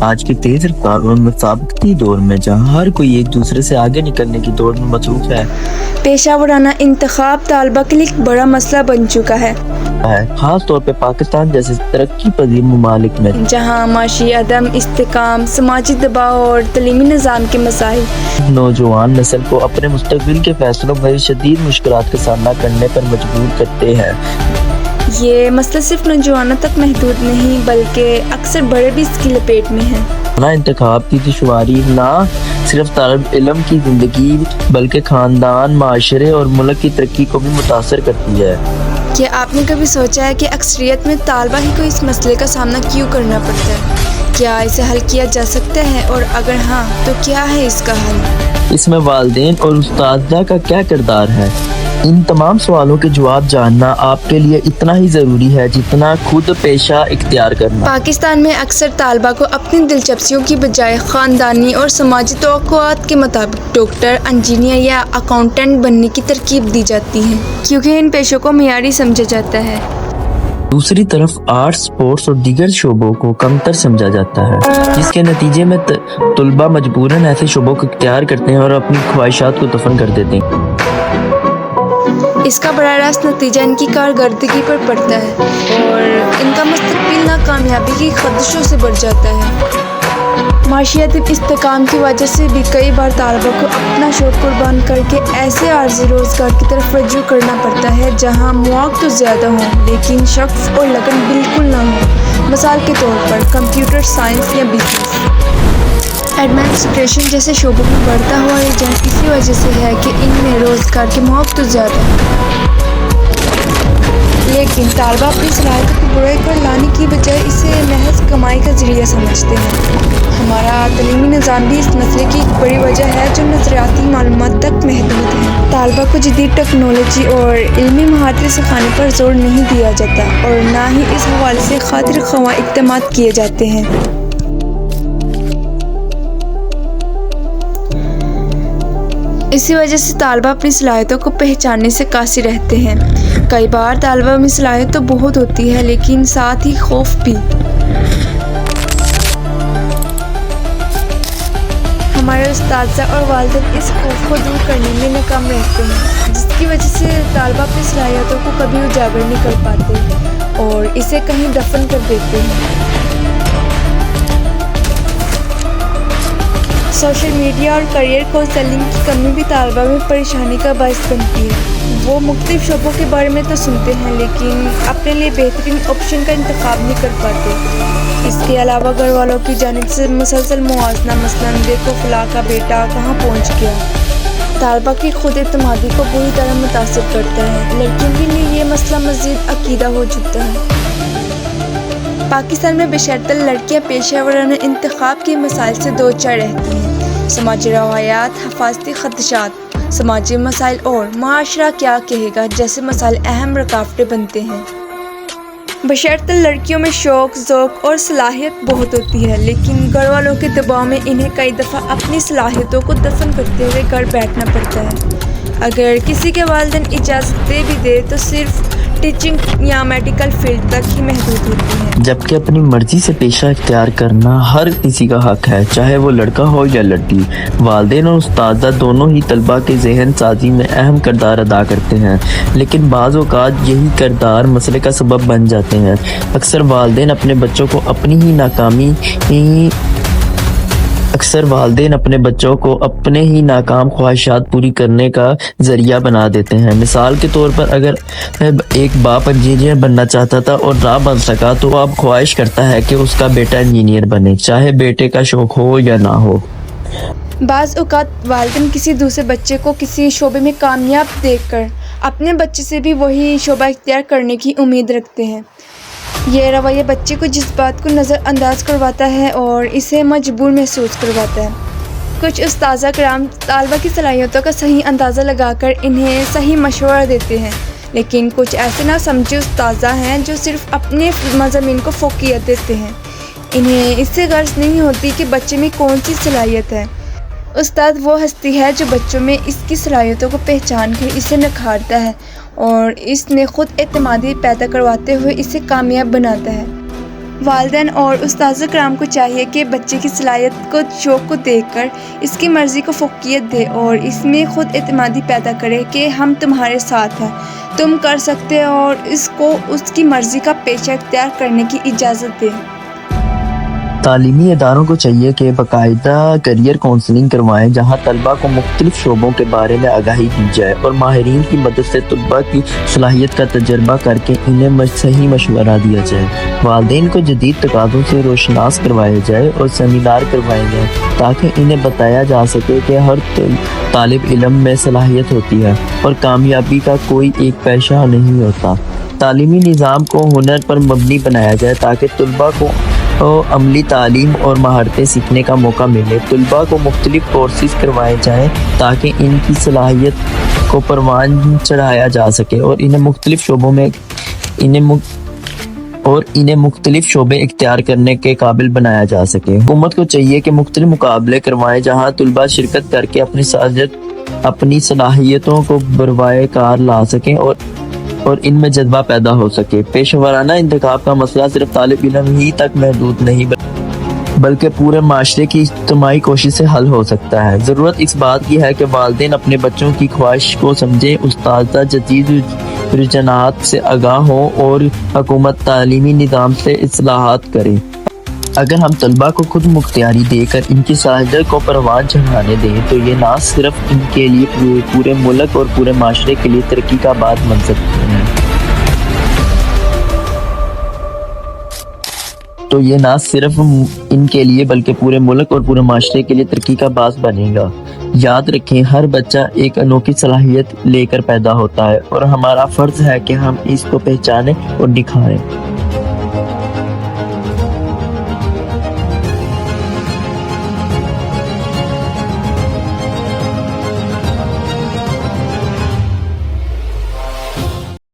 آج کی تیز رفتار اور مسابقتی دور میں جہاں ہر کوئی ایک دوسرے سے آگے نکلنے کی دوڑ میں مصروف ہے، پیشہ ورانہ انتخاب طالبہ کے لیے ایک بڑا مسئلہ بن چکا ہے، خاص طور پہ پاکستان جیسے ترقی پذیر ممالک میں جہاں معاشی عدم استحکام، سماجی دباؤ اور تعلیمی نظام کے مسائل نوجوان نسل کو اپنے مستقبل کے فیصلوں میں شدید مشکلات کا سامنا کرنے پر مجبور کرتے ہیں۔ یہ مسئلہ صرف نوجوانوں تک محدود نہیں بلکہ اکثر بڑے بھی اس کی لپیٹ میں ہیں۔ انتخاب کی دشواری نہ صرف طالب علم کی زندگی بلکہ خاندان، معاشرے اور ملک کی ترقی کو بھی متاثر کرتی ہے۔ کیا آپ نے کبھی سوچا ہے کہ اکثریت میں طالبہ ہی کو اس مسئلے کا سامنا کیوں کرنا پڑتا ہے؟ کیا اسے حل کیا جا سکتا ہے اور اگر ہاں تو کیا ہے اس کا حل؟ اس میں والدین اور اساتذہ کا کیا کردار ہے؟ ان تمام سوالوں کے جواب جاننا آپ کے لیے اتنا ہی ضروری ہے جتنا خود پیشہ اختیار کرنا۔ پاکستان میں اکثر طالبہ کو اپنی دلچسپیوں کی بجائے خاندانی اور سماجی توقعات کے مطابق ڈاکٹر، انجینئر یا اکاؤنٹنٹ بننے کی ترغیب دی جاتی ہے کیونکہ ان پیشوں کو معیاری سمجھا جاتا ہے۔ دوسری طرف آرٹس، اسپورٹس اور دیگر شعبوں کو کمتر سمجھا جاتا ہے، جس کے نتیجے میں طلبہ مجبوراً ایسے شعبوں کو اختیار کرتے ہیں اور اپنی خواہشات کو دفن کر دیتے ہیں۔ اس کا براہ راست نتیجہ ان کی کارکردگی پر پڑتا ہے اور ان کا مستقبل ناکامیابی کی خدشوں سے بھر جاتا ہے۔ معاشیاتی استحکام کی وجہ سے بھی کئی بار طالبہ کو اپنا شوق قربان کر کے ایسے عارضی روزگار کی طرف رجوع کرنا پڑتا ہے جہاں مواقع تو زیادہ ہوں لیکن شخص اور لگن بالکل نہ ہو۔ مثال کے طور پر کمپیوٹر سائنس یا بزنس، ایڈمنسٹریشن جیسے شعبوں میں بڑھتا ہوا رجحان اسی وجہ سے ہے کہ ان میں روزگار کے مواقع تو زیادہ ہیں، لیکن طالبہ اپنی صلاحیتوں کو بڑھا کر لانے کی بجائے اسے محض کمائی کا ذریعہ سمجھتے ہیں۔ ہمارا تعلیمی نظام بھی اس مسئلے کی ایک بڑی وجہ ہے جو نظریاتی معلومات تک محدود ہے۔ طالبہ کو جدید ٹیکنالوجی اور علمی مہارتیں سکھانے پر زور نہیں دیا جاتا اور نہ ہی اس حوالے سے خاطر خواہ اقدامات کیے جاتے ہیں۔ اسی وجہ سے طالبہ اپنی صلاحیتوں کو پہچاننے سے قاصر رہتے ہیں۔ کئی بار طالبہ میں صلاحیت تو بہت ہوتی ہے لیکن ساتھ ہی خوف بھی۔ ہمارے اساتذہ اور والدین اس خوف کو دور کرنے میں ناکام رہتے ہیں، جس کی وجہ سے طالبہ اپنی صلاحیتوں کو کبھی اجاگر نہیں کر پاتے اور اسے کہیں دفن کر دیتے ہیں۔ سوشل میڈیا اور کیریئر کونسلنگ کی کمی بھی طالبہ میں پریشانی کا باعث بنتی ہے۔ وہ مختلف شعبوں کے بارے میں تو سنتے ہیں لیکن اپنے لیے بہترین آپشن کا انتخاب نہیں کر پاتے۔ اس کے علاوہ گھر والوں کی جانب سے مسلسل موازنہ، مثلاً دیکھو فلاں کا بیٹا کہاں پہنچ گیا، طالبہ کی خود اعتمادی کو بری طرح متاثر کرتا ہے۔ لڑکیوں کے لیے یہ مسئلہ مزید عقیدہ ہو چکا ہے۔ پاکستان میں بشرط لڑکیاں پیشہ ورانہ انتخاب کے مسائل سے دوچار رہتی ہیں۔ سماجی روایات، حفاظتی خدشات، سماجی مسائل اور معاشرہ کیا کہے گا جیسے مسائل اہم رکاوٹیں بنتے ہیں۔ بشرط لڑکیوں میں شوق، ذوق اور صلاحیت بہت ہوتی ہے لیکن گھر والوں کے دباؤ میں انہیں کئی دفعہ اپنی صلاحیتوں کو دفن کرتے ہوئے گھر بیٹھنا پڑتا ہے۔ اگر کسی کے والدین اجازت دے بھی دے تو صرف ٹیچنگ یا میڈیکل فیلڈ تک ہی محدود ہوتی ہے، جبکہ اپنی مرضی سے پیشہ اختیار کرنا ہر کسی کا حق ہے، چاہے وہ لڑکا ہو یا لڑکی۔ والدین اور اساتذہ دونوں ہی طلبہ کے ذہن سازی میں اہم کردار ادا کرتے ہیں، لیکن بعض اوقات یہی کردار مسئلے کا سبب بن جاتے ہیں۔ اکثر والدین اپنے بچوں کو اپنے ہی ناکام خواہشات پوری کرنے کا ذریعہ بنا دیتے ہیں۔ مثال کے طور پر اگر ایک باپ انجینئر بننا چاہتا تھا اور نہ بن سکا تو اب خواہش کرتا ہے کہ اس کا بیٹا انجینئر بنے، چاہے بیٹے کا شوق ہو یا نہ ہو۔ بعض اوقات والدین کسی دوسرے بچے کو کسی شعبے میں کامیاب دیکھ کر اپنے بچے سے بھی وہی شعبہ اختیار کرنے کی امید رکھتے ہیں۔ یہ رویہ بچے کو جذبات کو نظر انداز کرواتا ہے اور اسے مجبور محسوس کرواتا ہے۔ کچھ اساتذہ کرام طالبہ کی صلاحیتوں کا صحیح اندازہ لگا کر انہیں صحیح مشورہ دیتے ہیں، لیکن کچھ ایسے نہ سمجھے اساتذہ ہیں جو صرف اپنے مضامین کو فوقیت دیتے ہیں۔ انہیں اس سے غرض نہیں ہوتی کہ بچے میں کون سی صلاحیت ہے۔ استاد وہ ہستی ہے جو بچوں میں اس کی صلاحیتوں کو پہچان کر اسے نکھارتا ہے اور اس نے خود اعتمادی پیدا کرواتے ہوئے اسے کامیاب بناتا ہے۔ والدین اور استاذ کرام کو چاہیے کہ بچے کی صلاحیت کو شوق کو دیکھ کر اس کی مرضی کو فوقیت دے اور اس میں خود اعتمادی پیدا کرے کہ ہم تمہارے ساتھ ہیں، تم کر سکتے ہو، اور اس کو اس کی مرضی کا پیشہ اختیار کرنے کی اجازت دے۔ تعلیمی اداروں کو چاہیے کہ باقاعدہ کیریئر کونسلنگ کروائیں جہاں طلباء کو مختلف شعبوں کے بارے میں آگاہی دی جائے اور ماہرین کی مدد سے طلباء کی صلاحیت کا تجربہ کر کے انہیں صحیح مشورہ دیا جائے۔ والدین کو جدید تقاضوں سے روشناس کروایا جائے اور سیمینار کروائے جائیں تاکہ انہیں بتایا جا سکے کہ ہر طالب علم میں صلاحیت ہوتی ہے اور کامیابی کا کوئی ایک پیشہ نہیں ہوتا۔ تعلیمی نظام کو ہنر پر مبنی بنایا جائے تاکہ طلباء کو عملی تعلیم اور مہارتیں سیکھنے کا موقع ملے۔ طلباء کو مختلف کورسز کروائے جائیں تاکہ ان کی صلاحیت کو پروان چڑھایا جا سکے اور انہیں مختلف شعبے اختیار کرنے کے قابل بنایا جا سکے۔ حکومت کو چاہیے کہ مختلف مقابلے کروائیں جہاں طلباء شرکت کر کے اپنی صلاحیتوں کو بروئے کار لا سکیں اور ان میں جذبہ پیدا ہو سکے۔ پیشہ ورانہ انتخاب کا مسئلہ صرف طالب علم ہی تک محدود نہیں بلکہ پورے معاشرے کی اجتماعی کوشش سے حل ہو سکتا ہے۔ ضرورت اس بات کی ہے کہ والدین اپنے بچوں کی خواہش کو سمجھیں، اساتذہ جدید رجحانات سے آگاہ ہوں اور حکومت تعلیمی نظام سے اصلاحات کرے۔ اگر ہم طلباء کو خود مختاری دے کر ان کی صلاحیت کو پروان چڑھانے دیں تو یہ نہ صرف ان کے لیے پورے ملک اور پورے معاشرے کے لیے ترقی کا باعث بن سکتے ہیں۔ یہ نہ صرف ان کے لیے بلکہ پورے ملک اور پورے معاشرے کے لیے ترقی کا باعث بنے گا۔ یاد رکھیں، ہر بچہ ایک انوکھی صلاحیت لے کر پیدا ہوتا ہے اور ہمارا فرض ہے کہ ہم اس کو پہچانیں اور نکھاریں۔